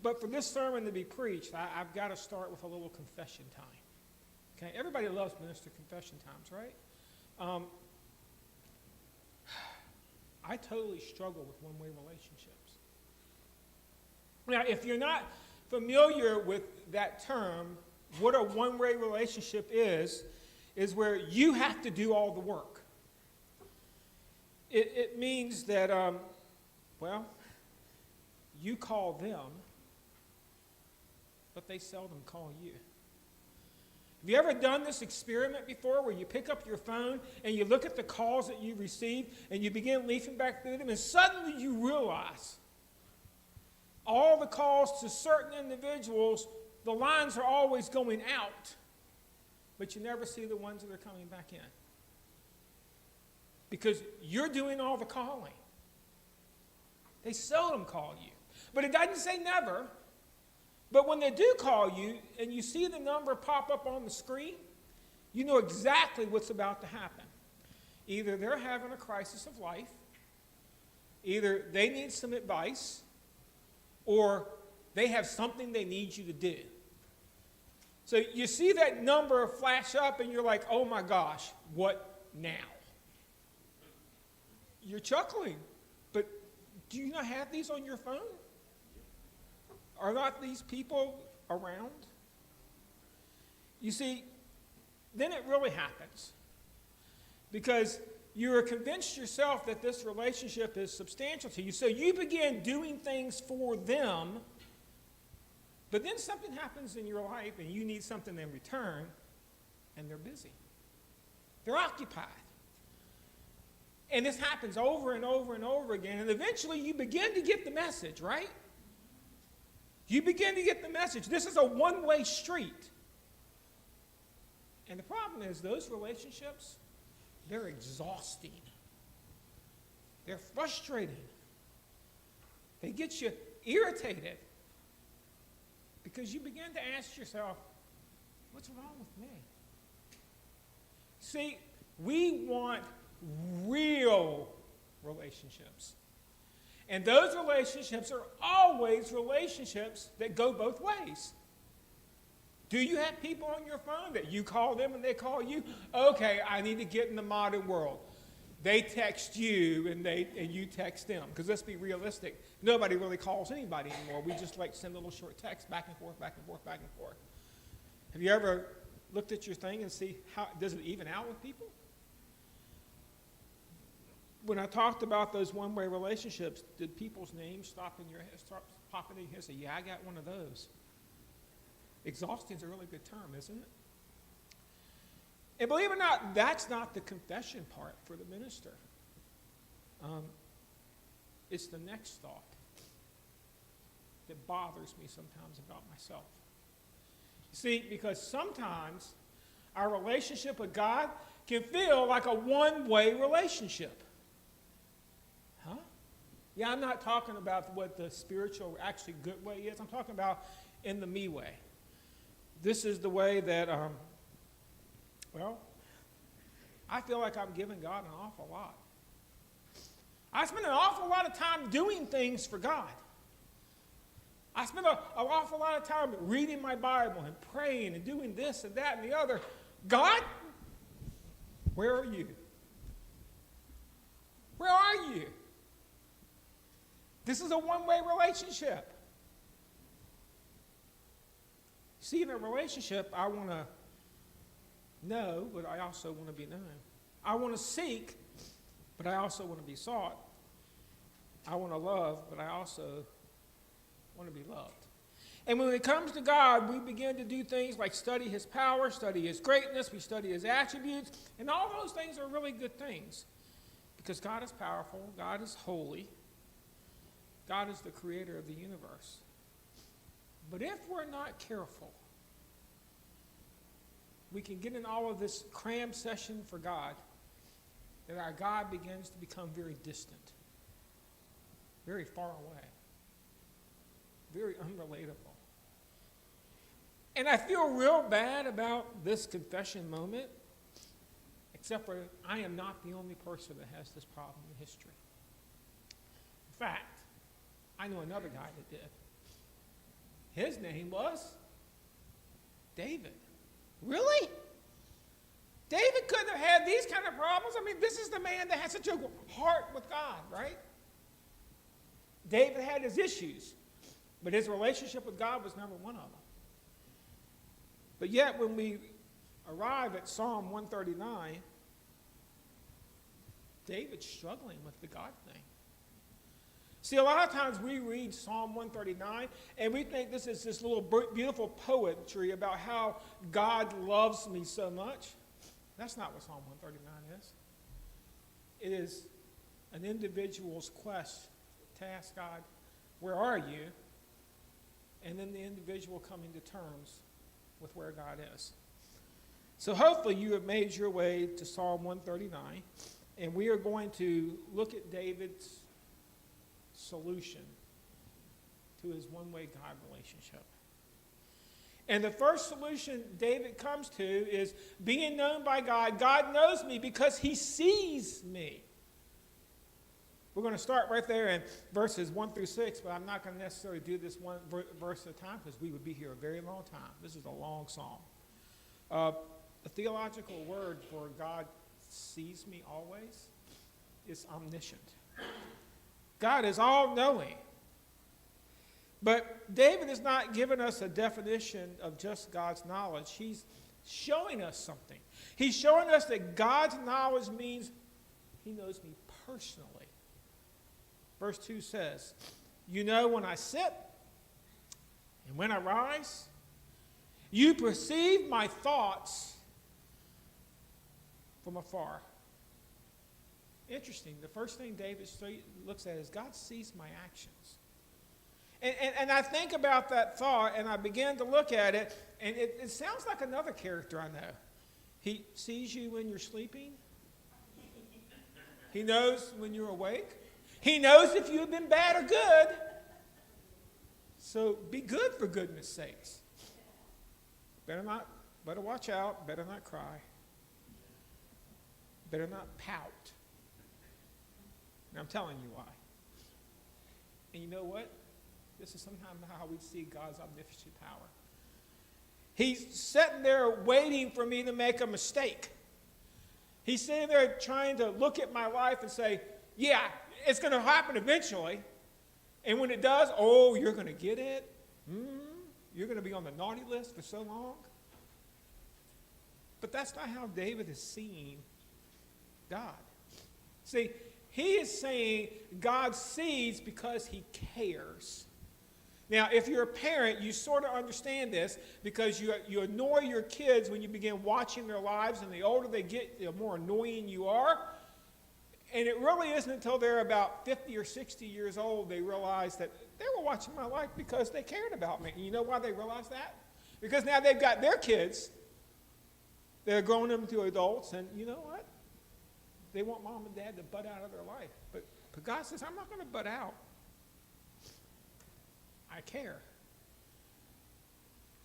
But for this sermon to be preached, I've got to start with a little confession time. Okay, everybody loves minister confession times, right? I totally struggle with one-way relationships. Now, if you're not familiar with that term, what a one-way relationship is where you have to do all the work. It means that, you call them, but they seldom call you. Have you ever done this experiment before where you pick up your phone and you look at the calls that you received and you begin leafing back through them and suddenly you realize all the calls to certain individuals, the lines are always going out, but you never see the ones that are coming back in. Because you're doing all the calling. They seldom call you. But it doesn't say never. But when they do call you and you see the number pop up on the screen, you know exactly what's about to happen. Either they're having a crisis of life, either they need some advice, or they have something they need you to do. So you see that number flash up and you're like, oh my gosh, what now? You're chuckling, but do you not have these on your phone? Are not these people around? You see, then it really happens. Because you're convinced yourself that this relationship is substantial to you. So you begin doing things for them, but then something happens in your life and you need something in return, and they're busy. They're occupied. And this happens over and over and over again, and eventually you begin to get the message, right? You begin to get the message. This is a one-way street. And the problem is those relationships, they're exhausting. They're frustrating. They get you irritated because you begin to ask yourself, what's wrong with me? See, we want real relationships. And those relationships are always relationships that go both ways. Do you have people on your phone that you call them and they call you? Okay, I need to get in the modern world. They text you and you text them. Because let's be realistic. Nobody really calls anybody anymore. We just like send little short texts back and forth, back and forth, back and forth. Have you ever looked at your thing and see how does it even out with people? When I talked about those one-way relationships, did people's names start popping in your head? Say, yeah, I got one of those. Exhausting is a really good term, isn't it? And believe it or not, that's not the confession part for the minister. It's the next thought that bothers me sometimes about myself. You see, because sometimes our relationship with God can feel like a one-way relationship. Huh? Yeah, I'm not talking about what the spiritual, actually good way is. I'm talking about in the me way. This is the way that, I feel like I'm giving God an awful lot. I spend an awful lot of time doing things for God. I spend an awful lot of time reading my Bible and praying and doing this and that and the other. God, where are you? Where are you? This is a one-way relationship. See, in a relationship, I want to know, but I also want to be known. I want to seek, but I also want to be sought. I want to love, but I also want to be loved. And when it comes to God, we begin to do things like study His power, study His greatness, we study His attributes, and all those things are really good things. Because God is powerful, God is holy, God is the creator of the universe. But if we're not careful, we can get in all of this cram session for God, that our God begins to become very distant, very far away, very unrelatable. And I feel real bad about this confession moment, except for I am not the only person that has this problem in history. In fact, I know another guy that did. His name was David. Really? David couldn't have had these kind of problems. I mean, this is the man that had such a heart with God, right? David had his issues, but his relationship with God was never one of them. But yet, when we arrive at Psalm 139, David's struggling with the God thing. See, a lot of times we read Psalm 139, and we think this is this little beautiful poetry about how God loves me so much. That's not what Psalm 139 is. It is an individual's quest to ask God, where are you? And then the individual coming to terms with where God is. So hopefully you have made your way to Psalm 139, and we are going to look at David's solution to his one-way God relationship. And the first solution David comes to is being known by God. God knows me because he sees me. We're going to start right there in verses 1 through 6, but I'm not going to necessarily do this one verse at a time because we would be here a very long time. This is a long psalm. A theological word for God sees me always is omniscient. God is all-knowing. But David is not giving us a definition of just God's knowledge. He's showing us something. He's showing us that God's knowledge means he knows me personally. Verse 2 says, you know when I sit and when I rise, you perceive my thoughts from afar. Interesting. The first thing David looks at is God sees my actions. And I think about that thought, and I begin to look at it, and it sounds like another character I know. He sees you when you're sleeping. He knows when you're awake. He knows if you've been bad or good. So be good for goodness sakes. Better watch out. Better not cry. Better not pout. And I'm telling you why. And you know what? This is sometimes how we see God's omnipotent power. He's sitting there waiting for me to make a mistake. He's sitting there trying to look at my life and say, yeah, it's going to happen eventually. And when it does, oh, you're going to get it. You're going to be on the naughty list for so long. But that's not how David is seeing God. See, he is saying God sees because he cares. Now, if you're a parent, you sort of understand this because you annoy your kids when you begin watching their lives, and the older they get, the more annoying you are. And it really isn't until they're about 50 or 60 years old they realize that they were watching my life because they cared about me. And you know why they realize that? Because now they've got their kids. They're growing them to adults, and you know what? They want mom and dad to butt out of their life. But God says, I'm not going to butt out. I care.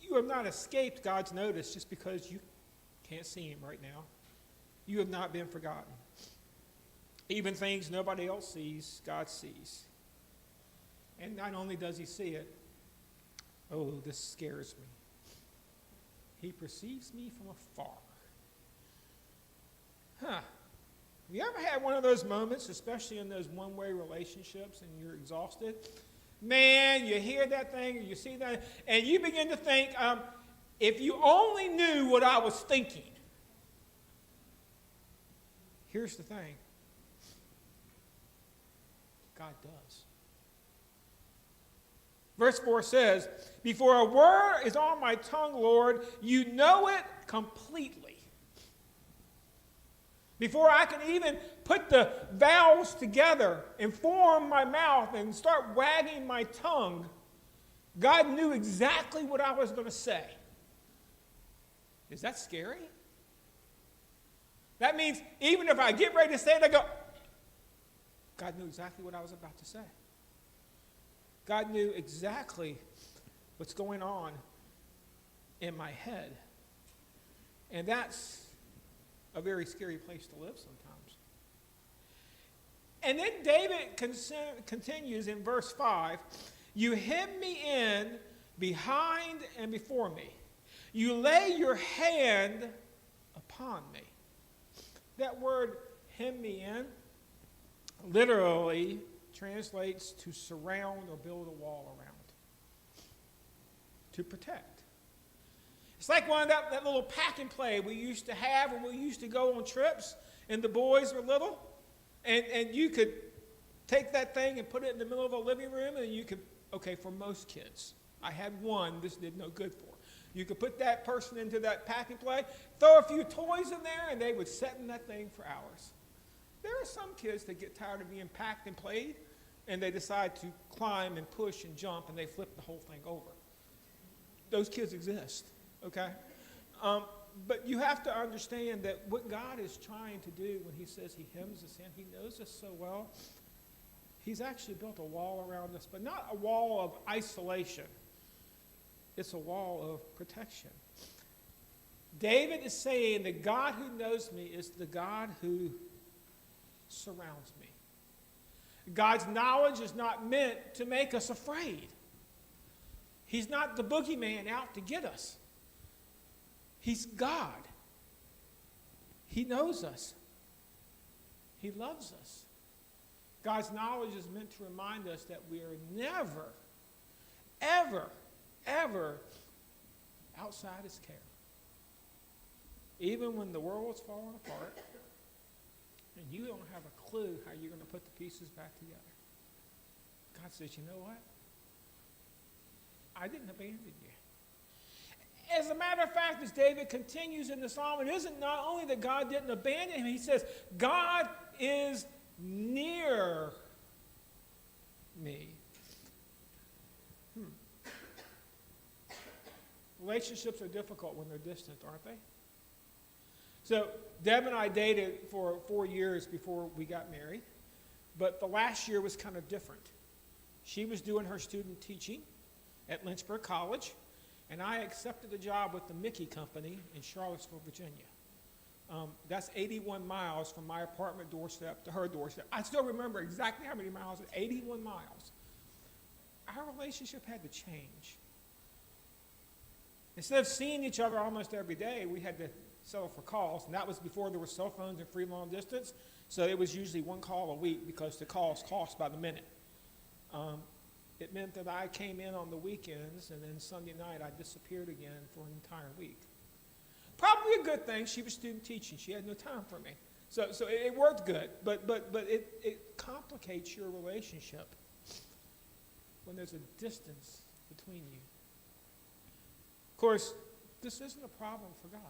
You have not escaped God's notice just because you can't see him right now. You have not been forgotten. Even things nobody else sees, God sees. And not only does he see it, oh, this scares me. He perceives me from afar. Have you ever had one of those moments, especially in those one-way relationships, and you're exhausted? Man, you hear that thing, or you see that, and you begin to think, if you only knew what I was thinking. Here's the thing. God does. Verse 4 says, before a word is on my tongue, Lord, you know it completely. Before I can even put the vowels together and form my mouth and start wagging my tongue, God knew exactly what I was going to say. Is that scary? That means even if I get ready to say it, I go, God knew exactly what I was about to say. God knew exactly what's going on in my head. And that's a very scary place to live sometimes. And then David continues in verse 5, you hem me in behind and before me. You lay your hand upon me. That word, hem me in, literally translates to surround or build a wall around, to protect. It's like one of that little pack and play we used to have when we used to go on trips and the boys were little, and you could take that thing and put it in the middle of a living room, and you could, okay, for most kids, I had one this did no good for. You could put that person into that pack and play, throw a few toys in there, and they would sit in that thing for hours. There are some kids that get tired of being packed and played, and they decide to climb and push and jump, and they flip the whole thing over. Those kids exist, okay? But you have to understand that what God is trying to do when he says he hems us in, he knows us so well, he's actually built a wall around us, but not a wall of isolation. It's a wall of protection. David is saying the God who knows me is the God who surrounds me. God's knowledge is not meant to make us afraid. He's not the boogeyman out to get us. He's God. He knows us. He loves us. God's knowledge is meant to remind us that we are never, ever, ever outside his care. Even when the world's falling apart and you don't have a clue how you're going to put the pieces back together, God says, you know what? I didn't abandon you. As a matter of fact, as David continues in the psalm, it isn't not only that God didn't abandon him, he says, God is near me. Relationships are difficult when they're distant, aren't they? So Deb and I dated for 4 years before we got married, but the last year was kind of different. She was doing her student teaching at Lynchburg College, and I accepted a job with the Mickey Company in Charlottesville, Virginia. That's 81 miles from my apartment doorstep to her doorstep. I still remember exactly how many miles, 81 miles. Our relationship had to change. Instead of seeing each other almost every day, we had to settle for calls, and that was before there were cell phones and free long distance, so it was usually one call a week because the calls cost by the minute. It meant that I came in on the weekends, and then Sunday night I disappeared again for an entire week. Probably a good thing. She was student teaching. She had no time for me. So it worked good, but it complicates your relationship when there's a distance between you. Of course, this isn't a problem for God.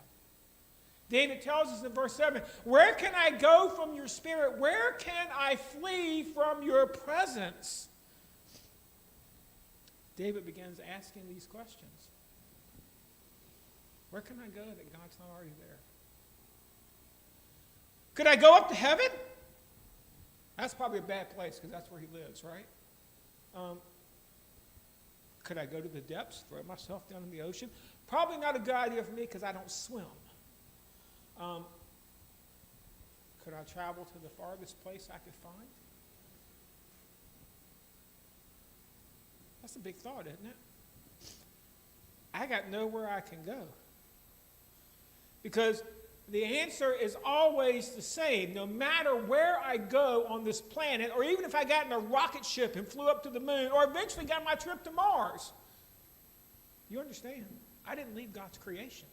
David tells us in verse 7, where can I go from your spirit? Where can I flee from your presence? David begins asking these questions. Where can I go that God's not already there? Could I go up to heaven? That's probably a bad place because that's where he lives, right? Could I go to the depths, throw myself down in the ocean? Probably not a good idea for me because I don't swim. Could I travel to the farthest place I could find? That's a big thought, isn't it? I got nowhere I can go. Because the answer is always the same. No matter where I go on this planet, or even if I got in a rocket ship and flew up to the moon, or eventually got my trip to Mars, you understand, I didn't leave God's creation.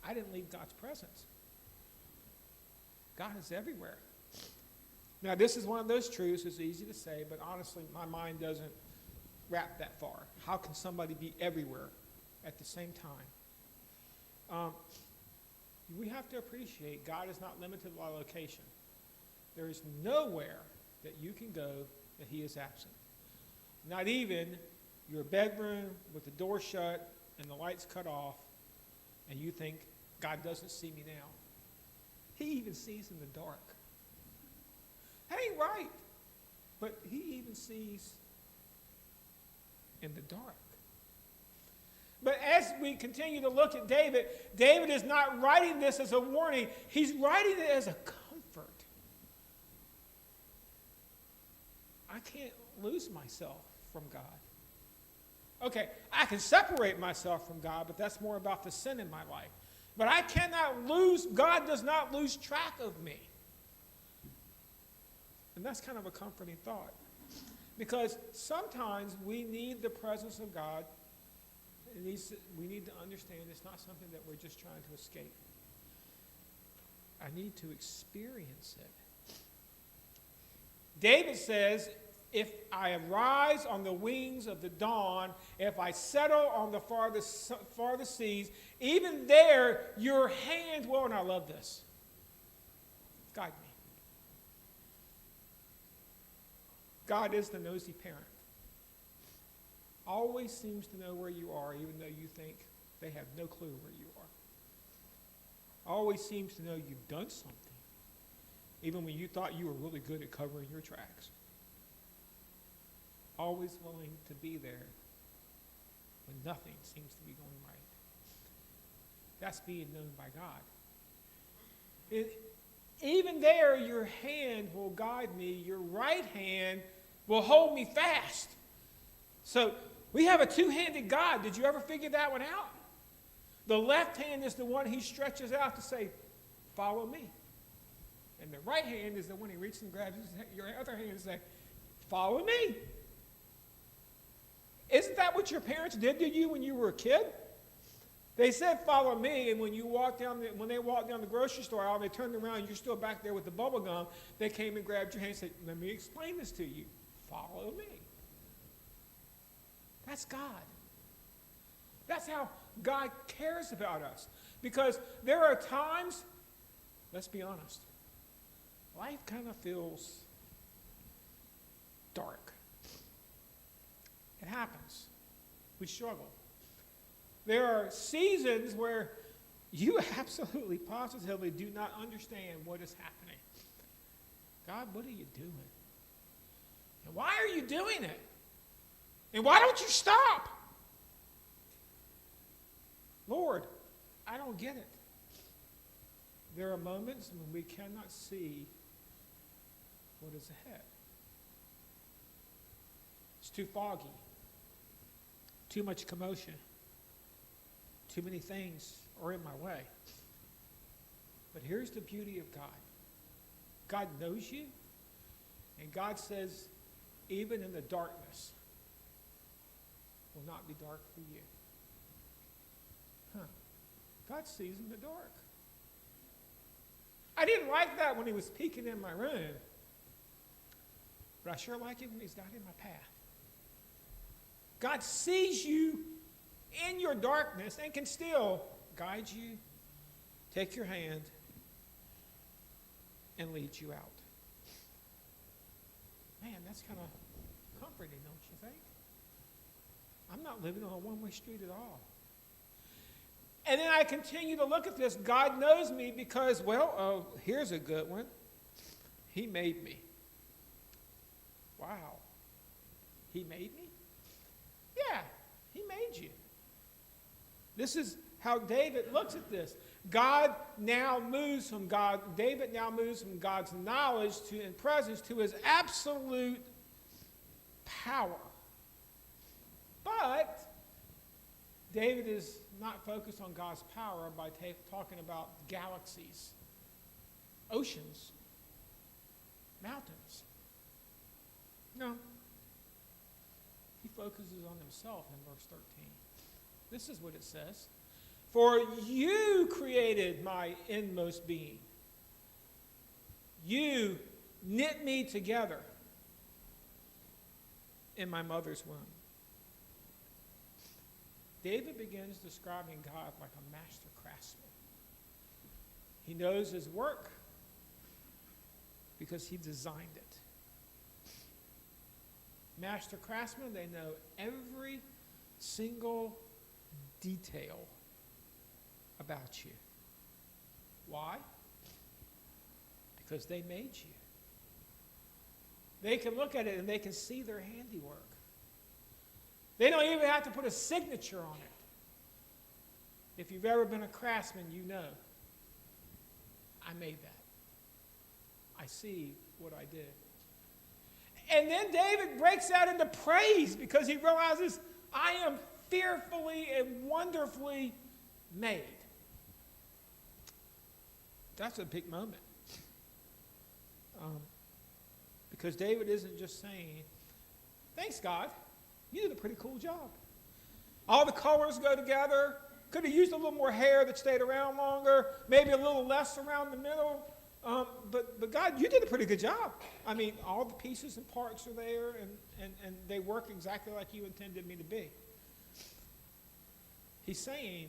I didn't leave God's presence. God is everywhere. Now, this is one of those truths. It's easy to say, but honestly, my mind doesn't wrap that far. How can somebody be everywhere at the same time? We have to appreciate God is not limited by location. There is nowhere that you can go that he is absent. Not even your bedroom with the door shut and the lights cut off, and you think, God doesn't see me now. He even sees in the dark. That ain't right. But he even sees in the dark. But as we continue to look at David, David is not writing this as a warning. He's writing it as a comfort. I can't lose myself from God. Okay, I can separate myself from God, but that's more about the sin in my life. But I cannot lose, God does not lose track of me. And that's kind of a comforting thought. Because sometimes we need the presence of God. We need to understand it's not something that we're just trying to escape. I need to experience it. David says, if I arise on the wings of the dawn, if I settle on the farthest seas, even there your hand will, and I love this, guide me. God is the nosy parent. Always seems to know where you are, even though you think they have no clue where you are. Always seems to know you've done something, even when you thought you were really good at covering your tracks. Always willing to be there when nothing seems to be going right. That's being known by God. Even there, your hand will guide me. Your right hand will hold me fast. So we have a two-handed God. Did you ever figure that one out? The left hand is the one he stretches out to say, follow me. And the right hand is the one he reaches and grabs your other hand and says, follow me. Isn't that what your parents did to you when you were a kid? They said, follow me, and when they walked down the grocery store aisle, they turned around, and you're still back there with the bubble gum, they came and grabbed your hand and said, let me explain this to you. Follow me. That's God. That's how God cares about us. Because there are times, let's be honest, life kind of feels dark. It happens. We struggle. There are seasons where you absolutely, positively do not understand what is happening. God, what are you doing? And why are you doing it? And why don't you stop? Lord, I don't get it. There are moments when we cannot see what is ahead. It's too foggy. Too much commotion. Too many things are in my way. But here's the beauty of God. God knows you, and God says, even in the darkness, will not be dark for you. God sees in the dark. I didn't like that when he was peeking in my room, but I sure like it when he's not in my path. God sees you in your darkness and can still guide you, take your hand, and lead you out. Man, that's kind of comforting, don't you think? I'm not living on a one-way street at all. And then I continue to look at this. God knows me because, here's a good one. He made me. Wow. He made me? Yeah, he made you. This is how David looks at this. David now moves from God's knowledge and presence to his absolute power. But David is not focused on God's power by talking about galaxies, oceans, mountains. No. He focuses on himself in verse 13. This is what it says. For you created my inmost being. You knit me together in my mother's womb. David begins describing God like a master craftsman. He knows his work because he designed it. Master craftsmen, they know every single detail about you. Why? Because they made you. They can look at it and they can see their handiwork. They don't even have to put a signature on it. If you've ever been a craftsman, you know. I made that. I see what I did. And then David breaks out into praise because he realizes, I am fearfully and wonderfully made. That's a big moment. Because David isn't just saying, thanks, God. You did a pretty cool job. All the colors go together. Could have used a little more hair that stayed around longer, maybe a little less around the middle. But God, you did a pretty good job. I mean, all the pieces and parts are there, and they work exactly like you intended me to be. He's saying,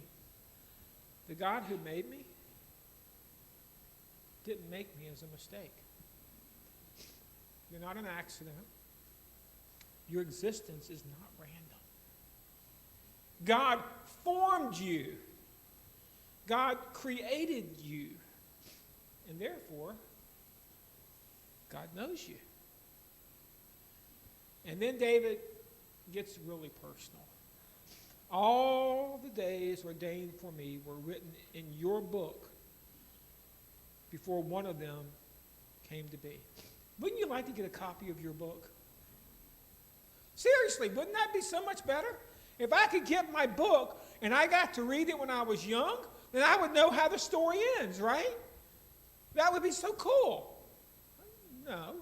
the God who made me didn't make me as a mistake. You're not an accident. Your existence is not random. God formed you. God created you. And therefore, God knows you. And then David gets really personal. All the days ordained for me were written in your book before one of them came to be. Wouldn't you like to get a copy of your book? Seriously, wouldn't that be so much better? If I could get my book and I got to read it when I was young, then I would know how the story ends, right? That would be so cool. No,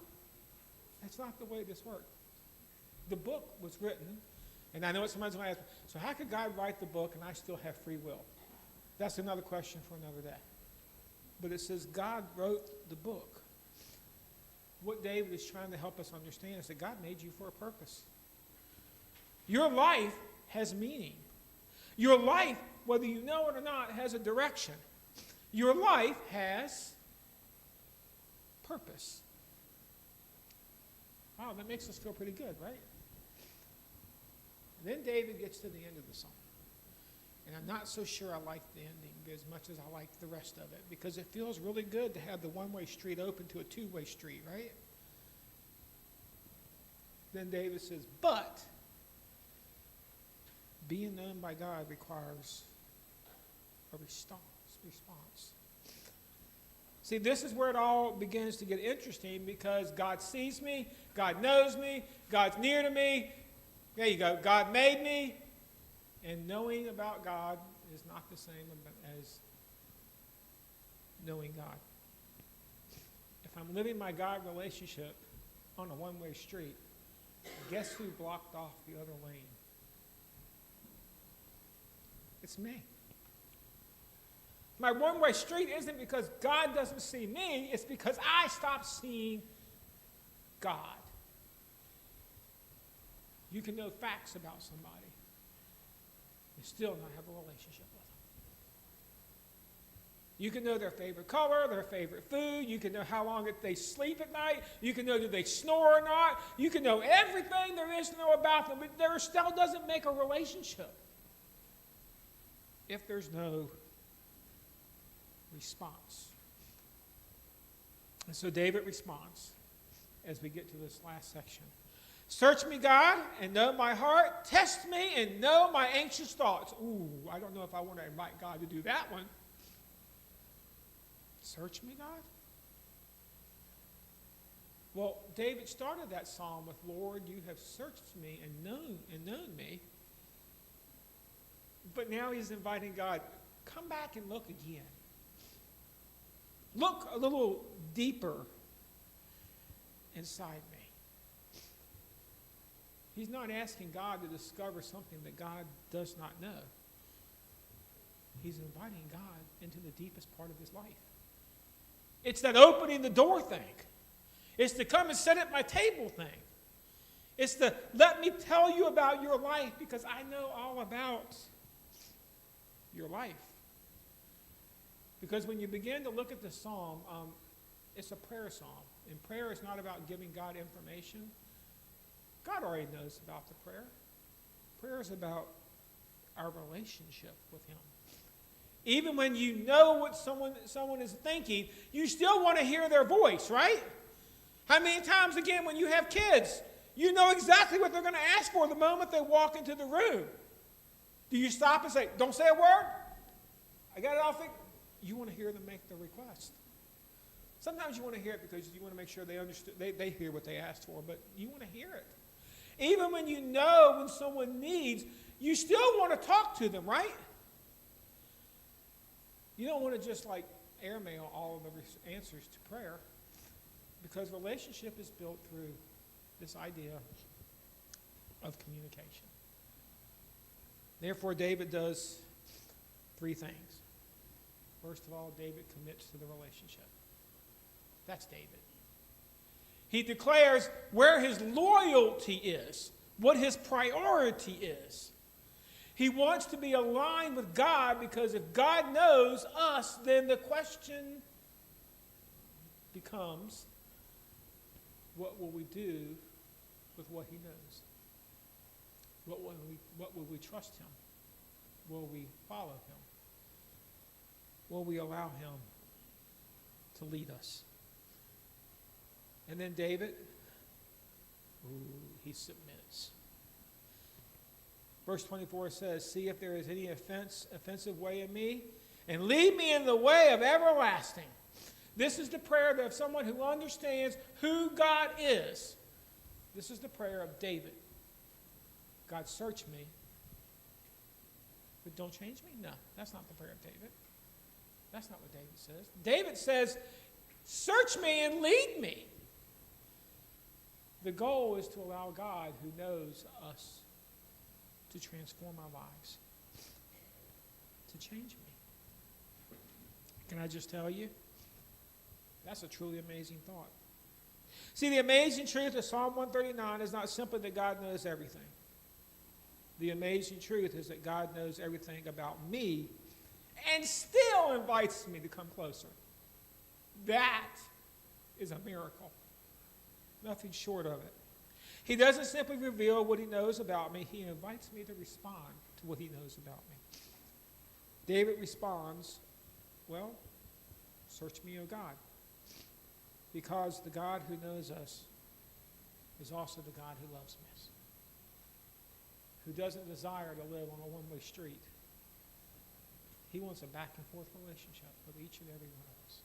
that's not the way this worked. The book was written, and I know somebody's going to ask, so how could God write the book and I still have free will? That's another question for another day. But it says God wrote the book. What David is trying to help us understand is that God made you for a purpose. Your life has meaning. Your life, whether you know it or not, has a direction. Your life has purpose. Wow, that makes us feel pretty good, right? Then David gets to the end of the song. And I'm not so sure I like the ending as much as I like the rest of it, because it feels really good to have the one-way street open to a two-way street, right? Then David says, but being known by God requires a response. See, this is where it all begins to get interesting, because God sees me, God knows me, God's near to me. There you go. God made me. And knowing about God is not the same as knowing God. If I'm living my God relationship on a one-way street, guess who blocked off the other lane? It's me. My one-way street isn't because God doesn't see me, it's because I stopped seeing God. You can know facts about somebody and still not have a relationship with them. You can know their favorite color, their favorite food. You can know how long they sleep at night. You can know do they snore or not. You can know everything there is to know about them, but there still doesn't make a relationship if there's no response. And so David responds as we get to this last section. Search me, God, and know my heart. Test me and know my anxious thoughts. Ooh, I don't know if I want to invite God to do that one. Search me, God? Well, David started that psalm with, Lord, you have searched me and known me. But now he's inviting God, come back and look again. Look a little deeper inside me. He's not asking God to discover something that God does not know. He's inviting God into the deepest part of his life. It's that opening the door thing. It's the come and sit at my table thing. It's the let me tell you about your life because I know all about your life. Because when you begin to look at the psalm, it's a prayer psalm. And prayer is not about giving God information. God already knows about the prayer. Prayer is about our relationship with him. Even when you know what someone is thinking, you still want to hear their voice, right? How many times, again, when you have kids, you know exactly what they're going to ask for the moment they walk into the room. Do you stop and say, don't say a word? I got it all figured. You want to hear them make the request. Sometimes you want to hear it because you want to make sure they understand, they hear what they asked for, but you want to hear it. Even when you know when someone needs, you still want to talk to them, right? You don't want to just like airmail all of the answers to prayer, because relationship is built through this idea of communication. Therefore, David does 3 things. First of all, David commits to the relationship. That's David. He declares where his loyalty is, what his priority is. He wants to be aligned with God, because if God knows us, then the question becomes, what will we do with what he knows? What will we trust him? Will we follow him? Will we allow him to lead us? And then David, he submits. Verse 24 says, see if there is any offensive way in me, and lead me in the way of everlasting. This is the prayer of someone who understands who God is. This is the prayer of David. God, search me, but don't change me? No, that's not the prayer of David. That's not what David says. David says, search me and lead me. The goal is to allow God, who knows us, to transform our lives, to change me. Can I just tell you? That's a truly amazing thought. See, the amazing truth of Psalm 139 is not simply that God knows everything. The amazing truth is that God knows everything about me and still invites me to come closer. That is a miracle. Nothing short of it. He doesn't simply reveal what he knows about me. He invites me to respond to what he knows about me. David responds, well, search me, O God. Because the God who knows us is also the God who loves us, who doesn't desire to live on a one-way street. He wants a back-and-forth relationship with each and every one of us.